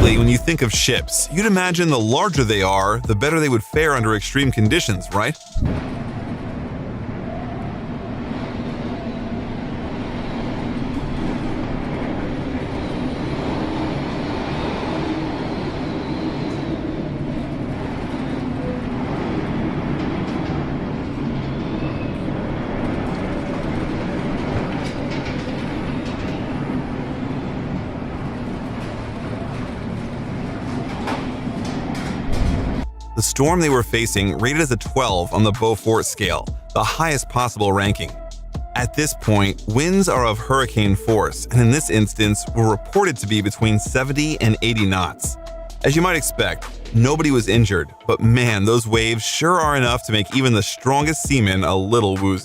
Typically, when you think of ships, you'd imagine the larger they are, the better they would fare under extreme conditions, right? The storm they were facing rated as a 12 on the Beaufort scale, the highest possible ranking. At this point, winds are of hurricane force, and in this instance were reported to be between 70 and 80 knots. As you might expect, nobody was injured, but man, those waves sure are enough to make even the strongest seaman a little woozy.